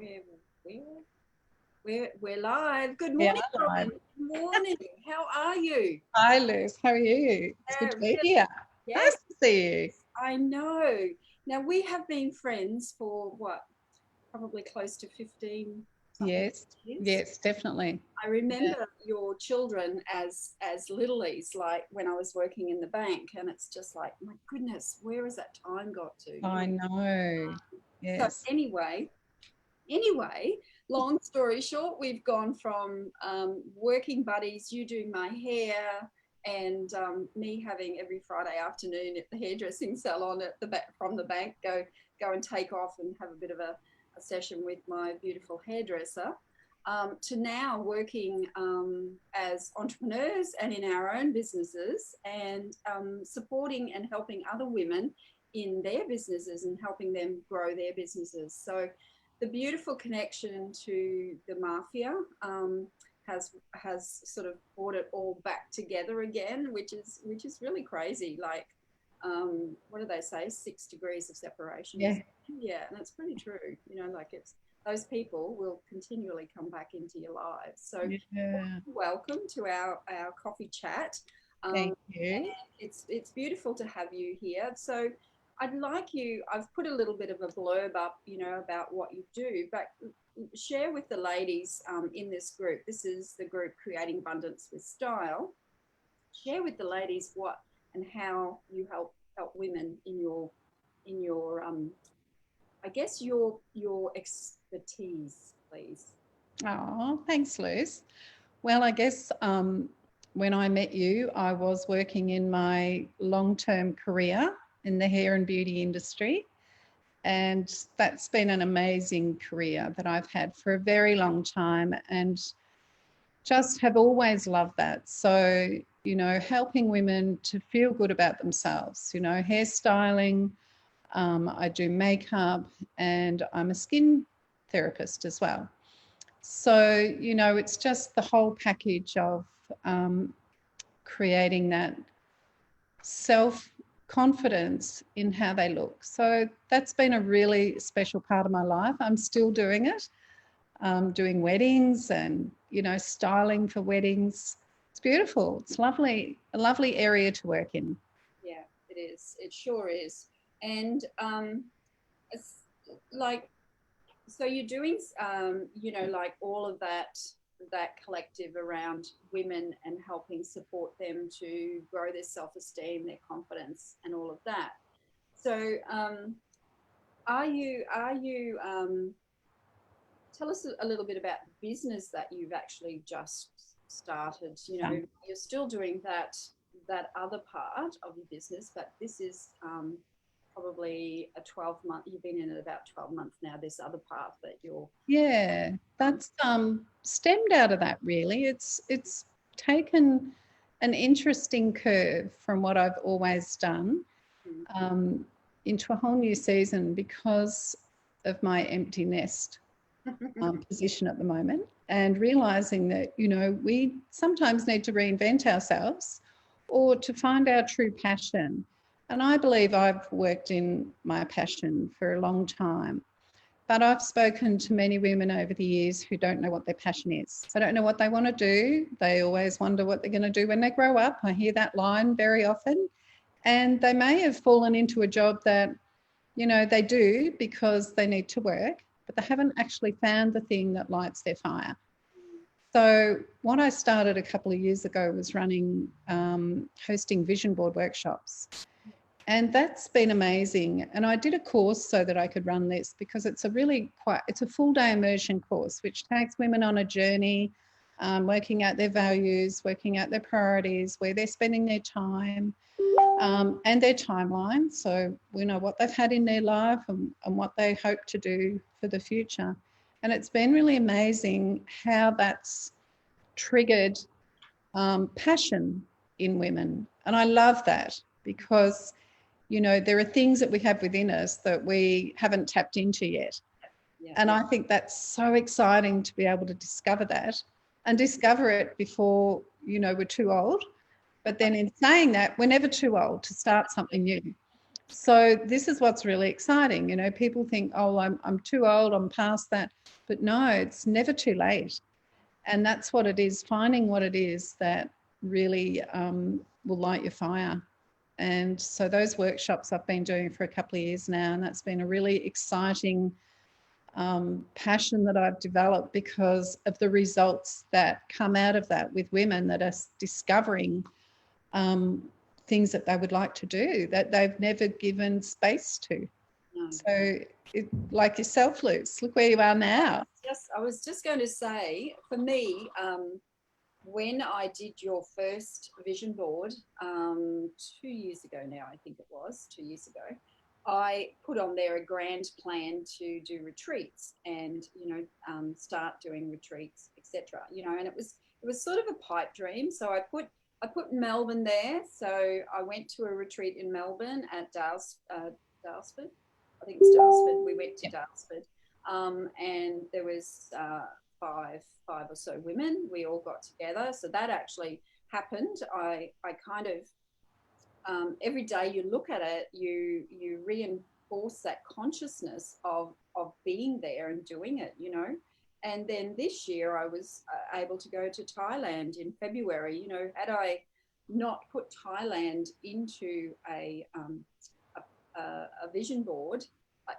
We're, we're, we're live. Good Yeah, morning, Robyn. Good morning. How are you? hi, Liz. How are you? It's good Yeah, to be really. here. Yes, Nice to see you. I know. Now, we have been friends for what? Probably close to 15 something Yes, years. yes, definitely. I Yeah, remember your children as littlies, like when I was working in the bank, and it's just like, my goodness, where has that time got to? I know. So Yes. anyway, long story short, we've gone from working buddies, you doing my hair, and me having every Friday afternoon at the hairdressing salon at the back from the bank, go and take off and have a bit of a session with my beautiful hairdresser. To now working as entrepreneurs and in our own businesses and supporting and helping other women in their businesses and helping them grow their businesses. So the beautiful connection to the mafia has sort of brought it all back together again, which is really crazy. Like, what do they say? 6 degrees of separation. Yeah. Yeah, and it's pretty true. Like it's those people will continually come back into your lives. So Yeah. welcome to our coffee chat. Thank Um, you. it's beautiful to have you here. So I'd like you, I've put a little bit of a blurb up, about what you do, but share with the ladies in this group. This is the group Creating Abundance with Style. Share with the ladies what and how you help women in your I guess your expertise, please. Oh, thanks, Liz. Well, I guess when I met you, I was working in my long-term career in the hair and beauty industry. And that's been an amazing career that I've had for a very long time and just have always loved that. So, helping women to feel good about themselves, hairstyling, I do makeup, and I'm a skin therapist as well. So, it's just the whole package of creating that self confidence in how they look. So that's been a really special part of my life. I'm still doing it, doing weddings and, styling for weddings. It's beautiful. It's lovely, a lovely area to work in. Yeah, it is. It sure is. And it's like, so you're doing, like all of that collective around women and helping support them to grow their self-esteem, their confidence, and all of that. So, are you tell us a little bit about the business that you've actually just started. You're still doing that other part of your business, but this is probably a 12-month. You've been in it about 12 months now. This other part that you're Yeah, that's stemmed out of that really. It's taken an interesting curve from what I've always done um, into a whole new season because of my empty nest position at the moment, and realizing that we sometimes need to reinvent ourselves or to find our true passion. And I believe I've worked in my passion for a long time, but I've spoken to many women over the years who don't know what their passion is. They don't know what they want to do. They always wonder what they're going to do when they grow up. I hear that line very often. And they may have fallen into a job that, they do because they need to work, but they haven't actually found the thing that lights their fire. So what I started a couple of years ago was running, hosting vision board workshops. And that's been amazing. And I did a course so that I could run this because it's a full day immersion course, which takes women on a journey, working out their values, working out their priorities, where they're spending their time, and their timeline. So we know what they've had in their life and what they hope to do for the future. And it's been really amazing how that's triggered passion in women. And I love that because there are things that we have within us that we haven't tapped into yet. yeah. And I think that's so exciting to be able to discover that and discover it before, we're too old. But then in saying that, we're never too old to start something new. So this is what's really exciting. You know, people think, oh, I'm too old, I'm past that. But no, it's never too late. And that's what it is, finding what it is that really will light your fire. And so those workshops I've been doing for a couple of years now, and that's been a really exciting passion that I've developed because of the results that come out of that with women that are discovering things that they would like to do that they've never given space to. No. So, like yourself, Luce, look where you are now. I was just going to say, for me, when I did your first vision board 2 years ago now, I think it was 2 years ago, I put on there a grand plan to do retreats and, start doing retreats, etc. And it was sort of a pipe dream. So I put Melbourne there. So I went to a retreat in Melbourne at Dalesford. I think it's Dalesford. We went to Dalesford, and there was five or so women. We all got together. So that actually happened. I kind of every day you look at it, you reinforce that consciousness of being there and doing it, And then this year I was able to go to Thailand in February. Had I not put Thailand into a vision board,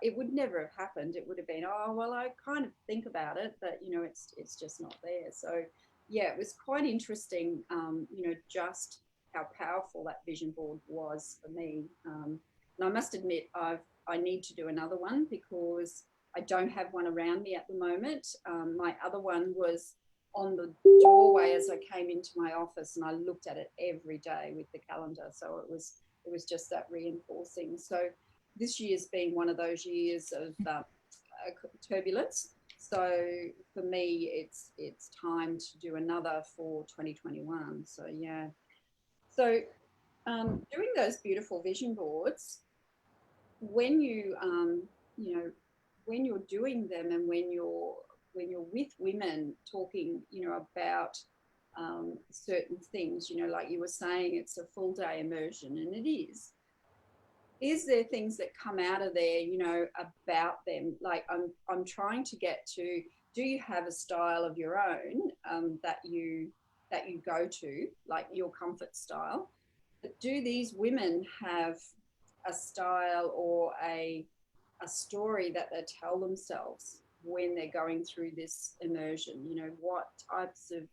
it would never have happened. It would have been, oh, well, I kind of think about it, but, it's just not there. So, yeah, it was quite interesting, just how powerful that vision board was for me. And I must admit, I need to do another one because I don't have one around me at the moment. My other one was on the doorway as I came into my office, and I looked at it every day with the calendar. So it was just that reinforcing. So this year's been one of those years of turbulence. So for me, it's time to do another for 2021. So yeah. So doing those beautiful vision boards, when you when you're doing them and when you're with women talking, about certain things, like you were saying, it's a full day immersion, and it is. Is there things that come out of there, about them? Like I'm trying to get to, do you have a style of your own that you go to, like your comfort style? But do these women have a style or a story that they tell themselves when they're going through this immersion? What types of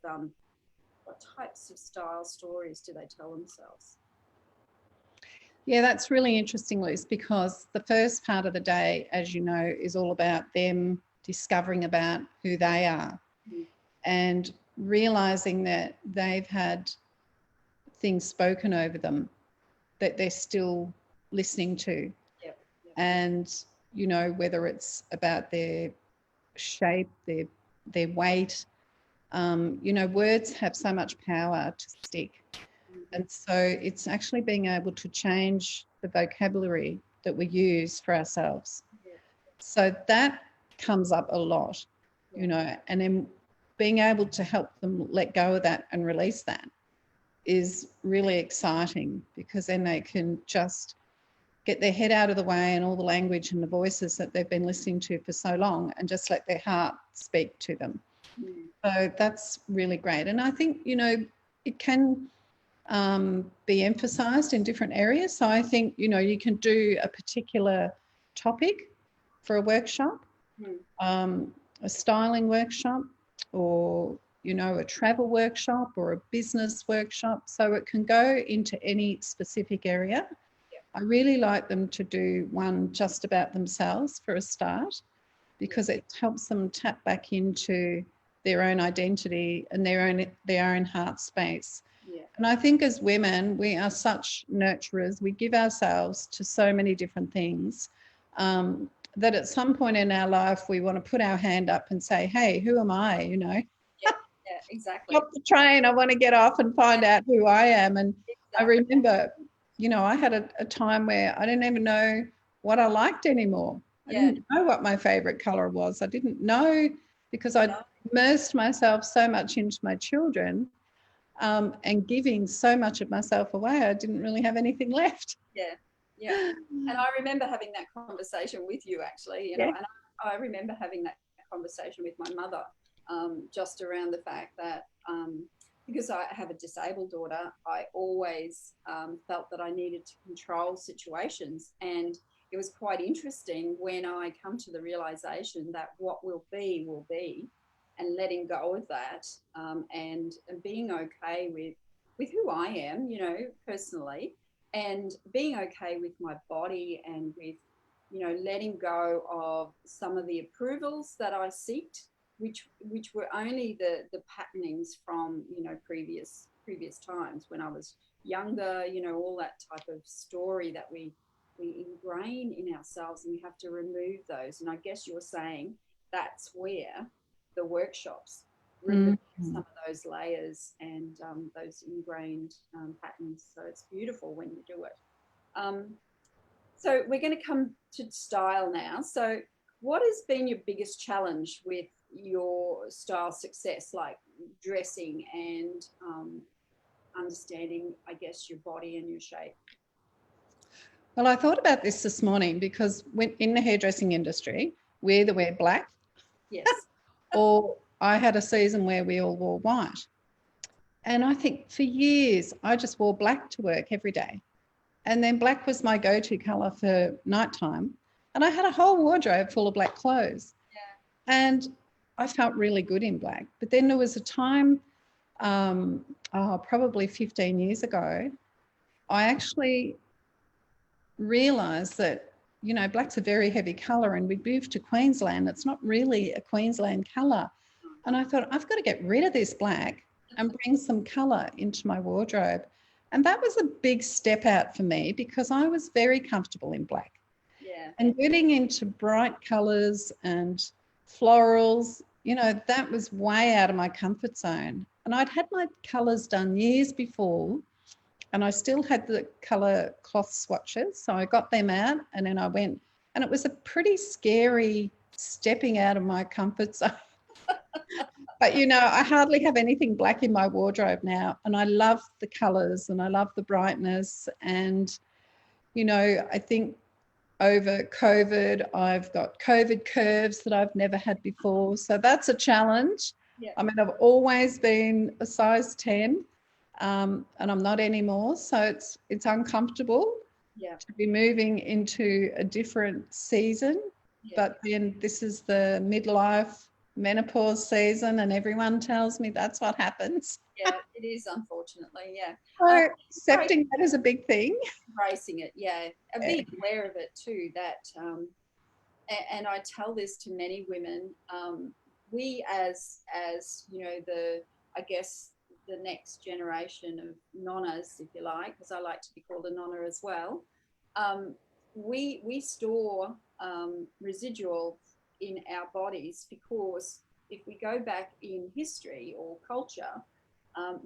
style stories do they tell themselves? Yeah, that's really interesting, Luce, because the first part of the day, as you know, is all about them discovering about who they are and realising that they've had things spoken over them that they're still listening to. Yep. And, whether it's about their shape, their weight, words have so much power to stick. And so it's actually being able to change the vocabulary that we use for ourselves. Yeah. So that comes up a lot, and then being able to help them let go of that and release that is really exciting, because then they can just get their head out of the way and all the language and the voices that they've been listening to for so long and just let their heart speak to them. So that's really great. And I think, it can be emphasised in different areas. So I think, you can do a particular topic for a workshop, a styling workshop, or, a travel workshop or a business workshop. So it can go into any specific area. I really like them to do one just about themselves for a start, because it helps them tap back into their own identity and their own heart space. Yeah. And I think as women, we are such nurturers. We give ourselves to so many different things that at some point in our life, we want to put our hand up and say, hey, who am I, Yeah, exactly. Stop the train. I want to get off and find out who I am. And exactly. I remember, I had a time where I didn't even know what I liked anymore. I didn't know what my favourite colour was. I didn't know, because I immersed myself so much into my children and giving so much of myself away, I didn't really have anything left. Yeah. Yeah. And I remember having that conversation with you, actually, you know, Yeah. and I remember having that conversation with my mother, just around the fact that, because I have a disabled daughter, I always felt that I needed to control situations. And it was quite interesting when I come to the realization that what will be, and letting go of that, and being okay with who I am, you know, personally, and being okay with my body, and with, you know, letting go of some of the approvals that I seeked, which were only the patternings from, you know, previous times when I was younger, you know, all that type of story that we ingrain in ourselves, and we have to remove those. And I guess you're saying that's where the workshops remove some of those layers and those ingrained patterns. So it's beautiful when you do it. So we're going to come to style now. So what has been your biggest challenge with your style success, like dressing and understanding, I guess, your body and your shape? Well, I thought about this morning because when in the hairdressing industry, we either wear black Yes. or I had a season where we all wore white. And I think for years, I just wore black to work every day. And then black was my go-to colour for nighttime. And I had a whole wardrobe full of black clothes. Yeah. And I felt really good in black. But then there was a time, probably 15 years ago, I actually realised that, you know, black's a very heavy colour, and we moved to Queensland. It's not really a Queensland colour. And I thought, I've got to get rid of this black and bring some colour into my wardrobe. And that was a big step out for me because I was very comfortable in black. Yeah. And getting into bright colours and florals, you know, that was way out of my comfort zone. And I'd had my colours done years before, and I still had the colour cloth swatches. So I got them out, and then I went, and it was a pretty scary stepping out of my comfort zone. But, you know, I hardly have anything black in my wardrobe now, and I love the colours and I love the brightness. And, you know, I think over COVID, I've got COVID curves that I've never had before. So that's a challenge. Yeah. I mean, I've always been a size 10, and I'm not anymore. So it's uncomfortable to be moving into a different season. Yeah. But then this is the midlife menopause season, and everyone tells me that's what happens. Yeah, it is, unfortunately. Yeah. So accepting that is a big thing. Embracing it, yeah, and being aware of it too. That, and I tell this to many women. We, as you know, I guess the next generation of nonnas, if you like, because I like to be called a nonna as well. We store residual in our bodies because if we go back in history or culture,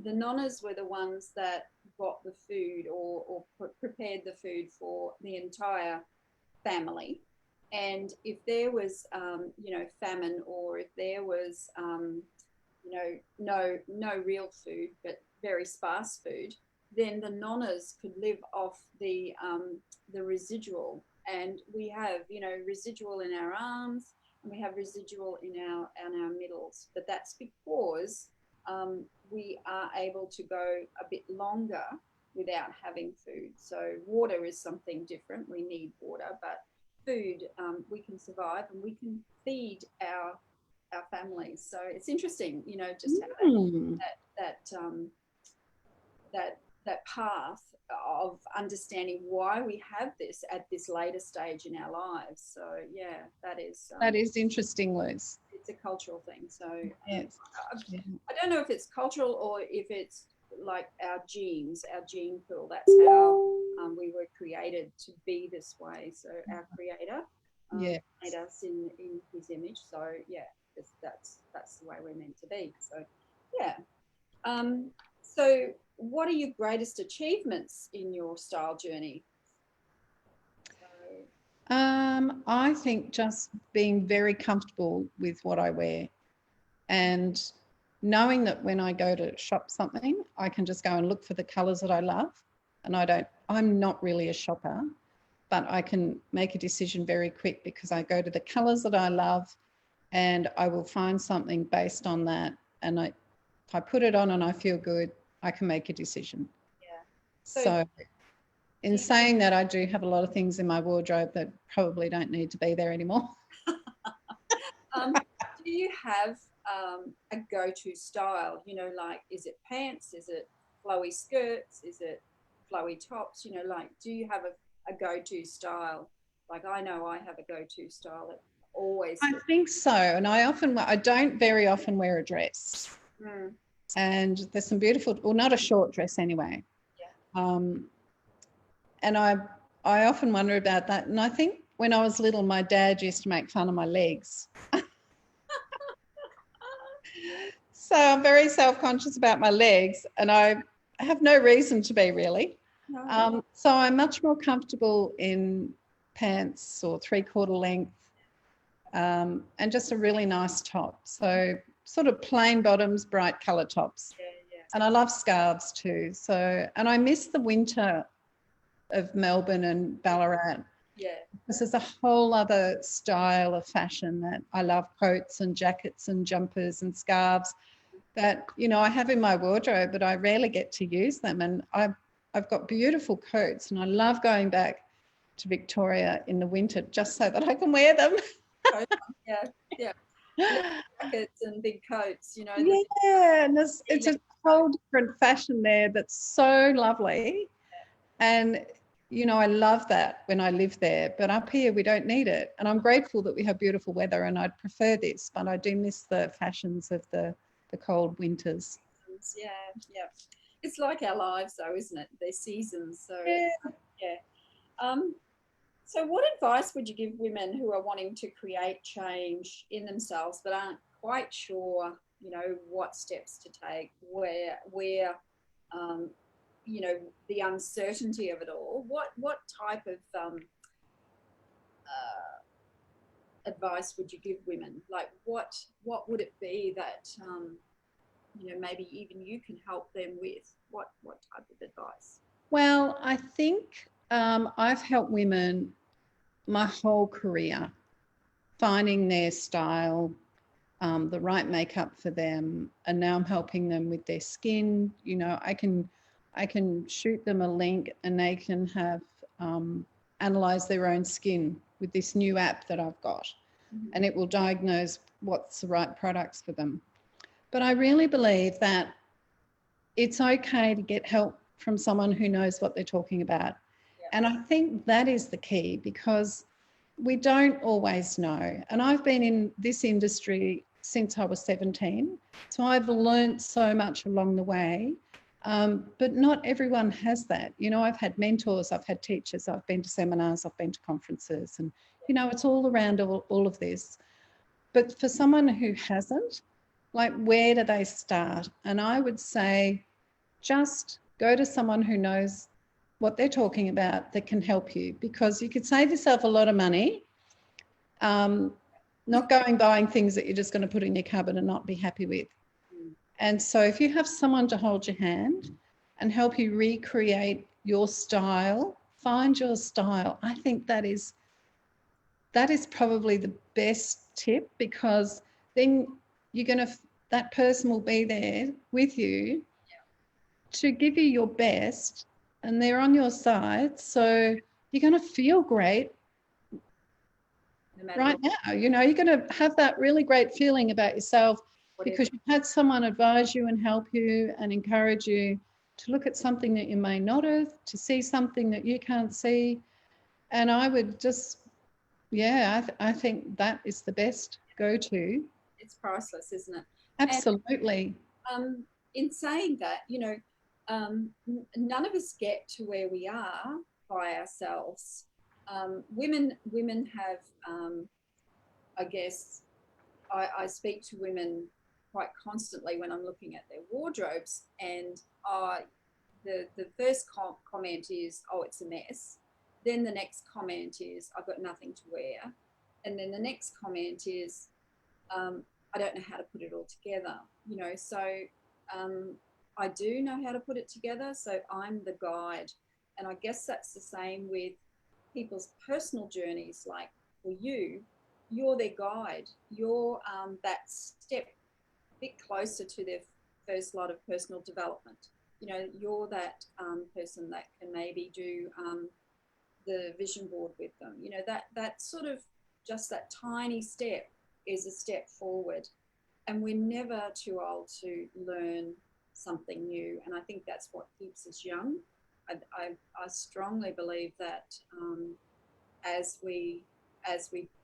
the nonnas were the ones that got the food or prepared the food for the entire family. And if there was, you know, famine, or if there was, you know, no real food, but very sparse food, then the nonnas could live off the residual. And we have, you know, residual in our arms, and we have residual in our middles. But that's because we are able to go a bit longer without having food. So water is something different. We need water, but food, we can survive, and we can feed our families. So it's interesting, you know, just how that path of understanding why we have this at this later stage in our lives. So yeah, that is interesting, Liz. It's a cultural thing. So yes. I don't know if it's cultural or if it's like our genes, our gene pool. That's how we were created to be this way. So our creator made us in his image. So yeah, that's the way we're meant to be. So yeah. So what are your greatest achievements in your style journey? I think just being very comfortable with what I wear, and knowing that when I go to shop something, I can just go and look for the colours that I love. And I'm not really a shopper. but I can make a decision very quick because I go to the colours that I love and I will find something based on that. And if I put it on and I feel good, I can make a decision. Yeah. So in saying that, I do have a lot of things in my wardrobe that probably don't need to be there anymore. Do you have a go-to style? You know, like, is it pants? Is it flowy skirts? Is it flowy tops? You know, like, do you have a go-to style? Like, I know I have a go-to style that always. I think so. And I don't very often wear a dress. Mm. And there's some beautiful, well, not a short dress anyway. Yeah. And I often wonder about that. And I think when I was little, my dad used to make fun of my legs. So I'm very self-conscious about my legs, and I have no reason to be, really. No. So I'm much more comfortable in pants or 3/4 length, and just a really nice top. So sort of plain bottoms, bright colour tops. Yeah, yeah. And I love scarves too. So, and I miss the winter of Melbourne and Ballarat. Yeah. This is a whole other style of fashion that I love, coats and jackets and jumpers and scarves that, you know, I have in my wardrobe, but I rarely get to use them. And I've got beautiful coats, and I love going back to Victoria in the winter just so that I can wear them. Yeah, yeah. Jackets and big coats, you know. Yeah, and it's a whole different fashion there that's so lovely. And, you know, I love that when I live there, but up here we don't need it. And I'm grateful that we have beautiful weather, and I'd prefer this, but I do miss the fashions of the cold winters. Yeah, yeah. It's like our lives though, isn't it? They're seasons. So Yeah. yeah. So what advice would you give women who are wanting to create change in themselves but aren't quite sure, you know, what steps to take, where you know, the uncertainty of it all? What type of advice would you give women? Like, what would it be that you know, maybe even you can help them with? What type of advice? Well, I think I've helped women my whole career finding their style, the right makeup for them, and now I'm helping them with their skin. You know, I can shoot them a link and they can have analyze their own skin with this new app that I've got, and it will diagnose what's the right products for them. But I really believe that it's okay to get help from someone who knows what they're talking about. Yeah. And I think that is the key, because we don't always know. And I've been in this industry since I was 17. So I've learned so much along the way. But not everyone has that. You know, I've had mentors, I've had teachers, I've been to seminars, I've been to conferences, and, you know, it's all around all of this. But for someone who hasn't, like, where do they start? And I would say just go to someone who knows what they're talking about that can help you, because you could save yourself a lot of money not buying things that you're just going to put in your cupboard and not be happy with. And so if you have someone to hold your hand and help you recreate your style, find your style, I think that is probably the best tip, because then that person will be there with you to give you your best, and they're on your side. So you're going to feel great right now. You know, you're going to have that really great feeling about yourself because you've had someone advise you and help you and encourage you to look at something that you may not have, to see something that you can't see. And I would just, I think that is the best go-to. It's priceless, isn't it? Absolutely. And, in saying that, you know, none of us get to where we are by ourselves. Women have, I guess, I speak to women quite constantly when I'm looking at their wardrobes, and the first comment is, "Oh, it's a mess." Then the next comment is, "I've got nothing to wear," and then the next comment is, "I don't know how to put it all together." You know, so I do know how to put it together, so I'm the guide, and I guess that's the same with people's personal journeys, like for you, you're their guide. You're that step a bit closer to their first lot of personal development. You know, you're that person that can maybe do the vision board with them. You know, that sort of just that tiny step is a step forward. And we're never too old to learn something new. And I think that's what keeps us young. I strongly believe that as we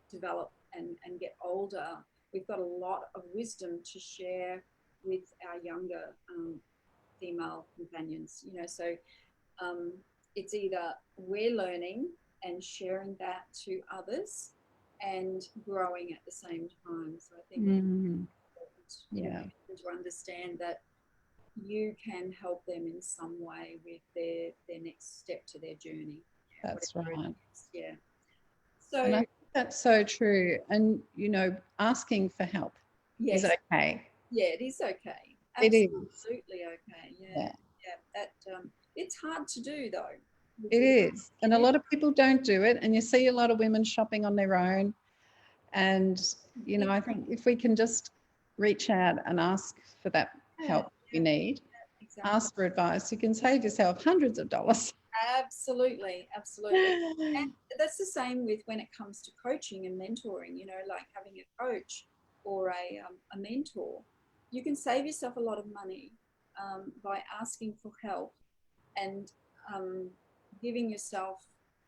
develop and get older, we've got a lot of wisdom to share with our younger female companions. You know, so it's either we're learning and sharing that to others and growing at the same time. So I think it's important, you know, to understand that you can help them in some way with their next step to their journey. Yeah, that's right. Yeah. So and I think that's so true. And, you know, asking for help yes, is okay. Yeah, it is okay. It is. Absolutely okay. Yeah. That it's hard to do though. It is. And a lot of people don't do it. And you see a lot of women shopping on their own. And, you know, I think if we can just reach out and ask for that help you need, ask for advice, you can save yourself hundreds of dollars. Absolutely. And that's the same with when it comes to coaching and mentoring, you know, like having a coach or a mentor. You can save yourself a lot of money by asking for help and giving yourself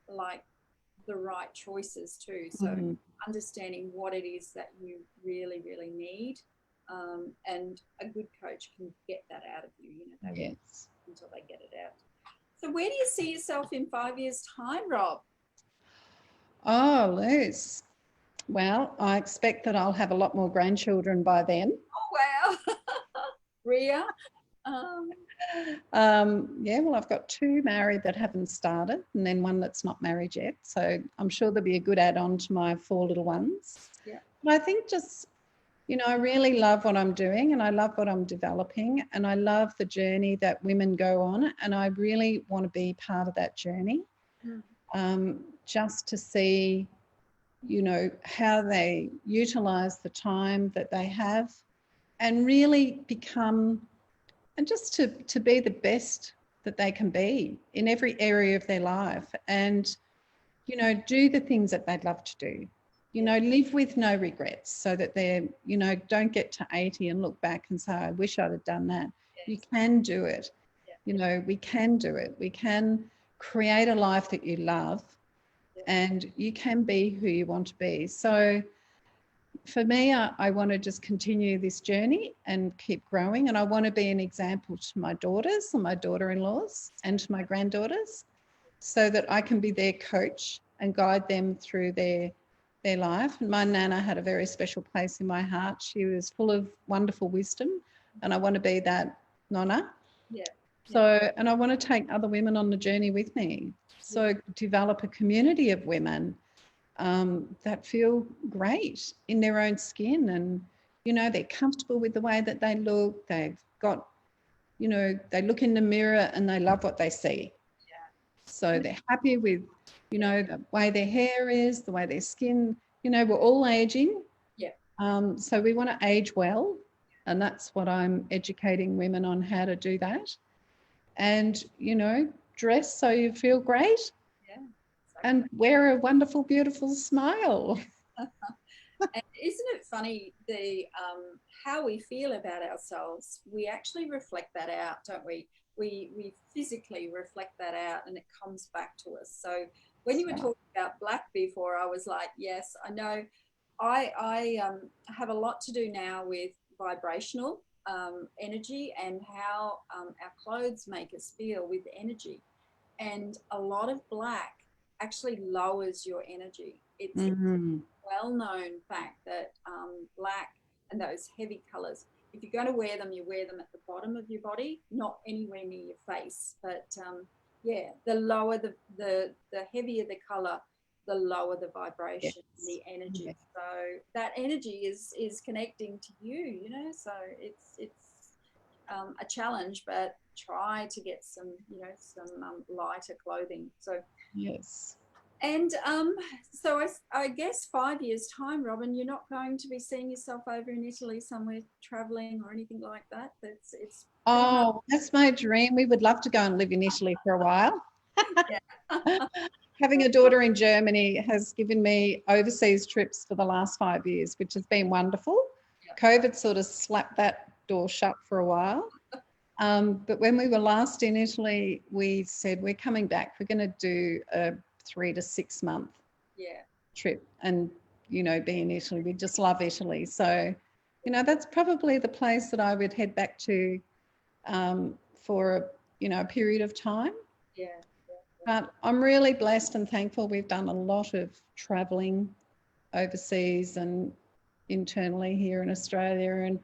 like the right choices too. So understanding what it is that you really, really need, and a good coach can get that out of you. You know, they will until they get it out. So where do you see yourself in 5 years' time, Rob? Oh, Liz. Well, I expect that I'll have a lot more grandchildren by then. Oh, wow. Ria? Yeah, well, I've got 2 married that haven't started and then 1 that's not married yet. So I'm sure there'll be a good add-on to my 4 little ones. Yeah. But I think just, you know, I really love what I'm doing and I love what I'm developing and I love the journey that women go on and I really want to be part of that journey. Just to see, you know, how they utilize the time that they have and really become, and just to be the best that they can be in every area of their life and, you know, do the things that they'd love to do, you know, live with no regrets so that they're, you know, don't get to 80 and look back and say, I wish I'd have done that. You can do it. You know, we can do it. We can create a life that you love and you can be who you want to be. So for me, I want to just continue this journey and keep growing. And I want to be an example to my daughters and my daughter-in-laws and to my granddaughters so that I can be their coach and guide them through their life. And my Nana had a very special place in my heart. She was full of wonderful wisdom and I want to be that Nonna. So, and I want to take other women on the journey with me. So develop a community of women that feel great in their own skin and, you know, they're comfortable with the way that they look. They've got, you know, they look in the mirror and they love what they see. So they're happy with, you know, the way their hair is, the way their skin, you know, we're all aging. So we want to age well. And that's what I'm educating women on how to do that. And, you know, dress so you feel great. And wear a wonderful, beautiful smile. And isn't it funny, the how we feel about ourselves, we actually reflect that out, don't we? We physically reflect that out and it comes back to us. So when you were talking about black before, I was like, yes, I know. I have a lot to do now with vibrational energy and how our clothes make us feel with energy. And a lot of black actually lowers your energy. It's a well-known fact that black and those heavy colors, if you're going to wear them, you wear them at the bottom of your body, not anywhere near your face. But yeah, the lower the heavier the color, the lower the vibration, the energy. So that energy is connecting to you, you know. So it's a challenge, but try to get some, you know, some lighter clothing. So And so I guess 5 years' time, Robyn, you're not going to be seeing yourself over in Italy somewhere traveling or anything like that. It's pretty much. Oh, that's my dream. We would love to go and live in Italy for a while. Yeah. Having a daughter in Germany has given me overseas trips for the last 5 years, which has been wonderful. Yeah. COVID sort of slapped that door shut for a while. But when we were last in Italy, we said we're coming back. We're going to do a 3 to 6 month Yeah. trip and, be in Italy. We just love Italy. So, that's probably the place that I would head back to for, a period of time. Yeah. But I'm really blessed and thankful. We've done a lot of travelling overseas and internally here in Australia. And,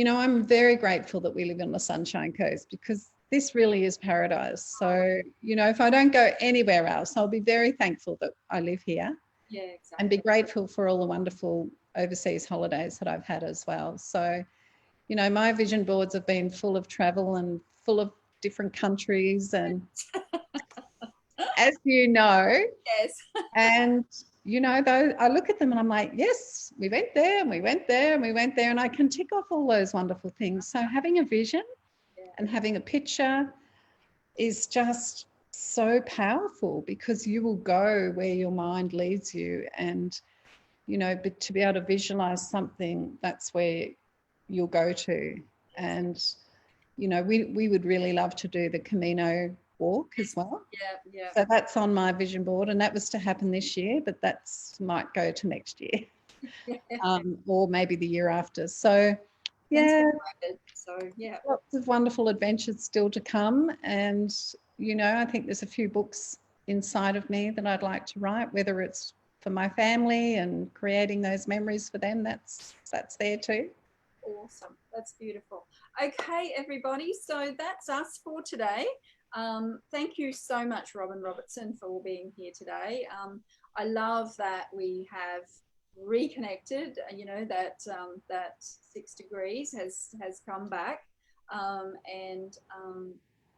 I'm very grateful that we live on the Sunshine Coast because this really is paradise. So, if I don't go anywhere else, I'll be very thankful that I live here. Yeah, exactly. And be grateful for all the wonderful overseas holidays that I've had as well. So, my vision boards have been full of travel and full of different countries and as you know. Yes. And, though I look at them and I'm like, yes, we went there and we went there and we went there. And I can tick off all those wonderful things. So having a vision and having a picture is just so powerful because you will go where your mind leads you. And, but to be able to visualize something, that's where you'll go to. And, we would really love to do the Camino walk as well. Yeah. So that's on my vision board, and that was to happen this year, but that's might go to next year, or maybe the year after. So, yeah, lots of wonderful adventures still to come, and I think there's a few books inside of me that I'd like to write, whether it's for my family and creating those memories for them. That's there too. Awesome. That's beautiful. Okay, everybody. So that's us for today. Thank you so much, Robyn Robertson, for being here today. I love that we have reconnected. That 6 degrees has come back,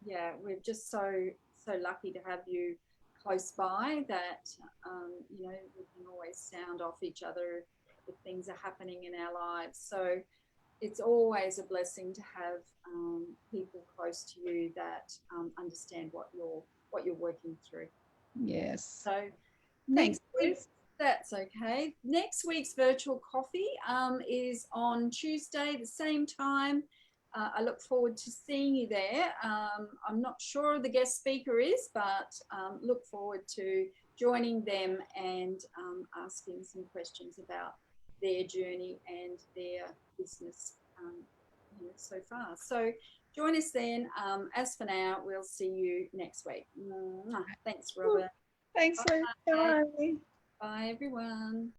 yeah, we're just so lucky to have you close by. That we can always sound off each other if things are happening in our lives. So it's always a blessing to have people close to you that understand what you're working through. Yes. So Thanks. That's okay. Next week's virtual coffee is on Tuesday, the same time. I look forward to seeing you there. I'm not sure who the guest speaker is, but look forward to joining them and asking some questions about their journey and their business so far. So join us then. As for now, we'll see you next week. Thanks, Robyn. Thanks, Lou. Bye. Bye, everyone.